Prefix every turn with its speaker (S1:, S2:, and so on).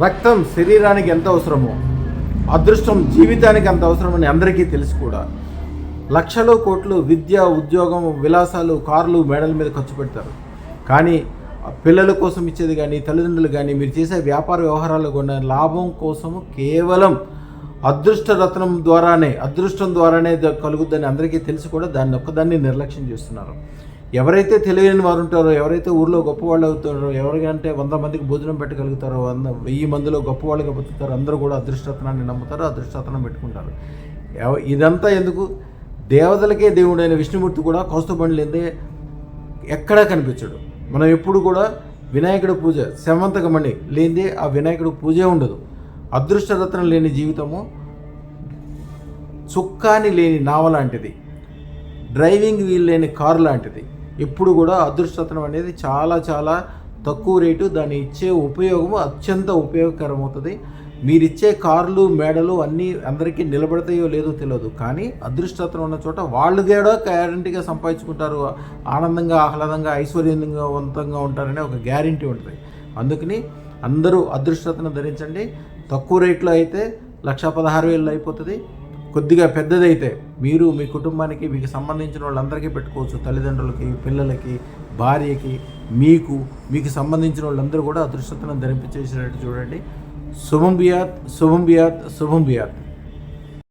S1: రక్తం శరీరానికి ఎంత అవసరమో అదృష్టం జీవితానికి అంత అవసరమని అందరికీ తెలుసు కూడా. లక్షలు కోట్లు విద్య, ఉద్యోగం, విలాసాలు, కార్లు, మేడల మీద ఖర్చు పెడతారు. కానీ పిల్లల కోసం ఇచ్చేది కానీ, తల్లిదండ్రులు కానీ, మీరు చేసే వ్యాపార వ్యవహారాలు కూడా లాభం కోసము కేవలం అదృష్టం ద్వారానే కలుగుద్దని అందరికీ తెలిసి కూడా దాన్ని ఒక్కదాన్ని నిర్లక్ష్యం చేస్తున్నారు. ఎవరైతే తెలియని వారు ఉంటారో, ఎవరైతే ఊర్లో గొప్పవాళ్ళు అవుతారో, ఎవరికంటే 100 మందికి భోజనం పెట్టగలుగుతారో, 1000 మందిలో గొప్పవాళ్ళుగా బతుకుతారో అందరూ కూడా అదృష్టరత్నాన్ని నమ్ముతారు, అదృష్టరత్నం పెట్టుకుంటారు. ఇదంతా ఎందుకు? దేవతలకే దేవుడైన విష్ణుమూర్తి కూడా కౌస్తుభమణి లేదే ఎక్కడా కనిపించడు. మనం ఎప్పుడు కూడా వినాయకుడి పూజ, శమంతకమణి లేనిదే ఆ వినాయకుడి పూజే ఉండదు. అదృష్టరత్నం లేని జీవితము చుక్కాని లేని నావ లాంటిది, డ్రైవింగ్ వీల్ లేని కారు లాంటిది. ఎప్పుడు కూడా అదృష్టరత్నం అనేది చాలా చాలా తక్కువ రేటు, దాన్ని ఇచ్చే ఉపయోగము అత్యంత ఉపయోగకరం అవుతుంది. మీరిచ్చే కార్లు, మేడలు అన్నీ అందరికీ నిలబడతాయో లేదో తెలియదు, కానీ అదృష్టరత్నం ఉన్న చోట వాళ్ళు కూడా గ్యారంటీగా సంపాదించుకుంటారు, ఆనందంగా, ఆహ్లాదంగా, ఐశ్వర్యవంతంగా ఉంటారనే ఒక గ్యారంటీ ఉంటుంది. అందుకని అందరూ అదృష్టరత్నం ధరించండి. తక్కువ రేట్లో అయితే 1,16,000 అయిపోతుంది. కొద్దిగా పెద్దదైతే మీరు మీ కుటుంబానికి, మీకు సంబంధించిన వాళ్ళందరికీ పెట్టుకోవచ్చు. తల్లిదండ్రులకి, పిల్లలకి, భార్యకి, మీకు సంబంధించిన వాళ్ళందరూ కూడా అదృష్టరత్నం ధరింపచేసేటట్టు చూడండి. శుభం బియాత్, శుభం బియాత్, శుభం బియాత్.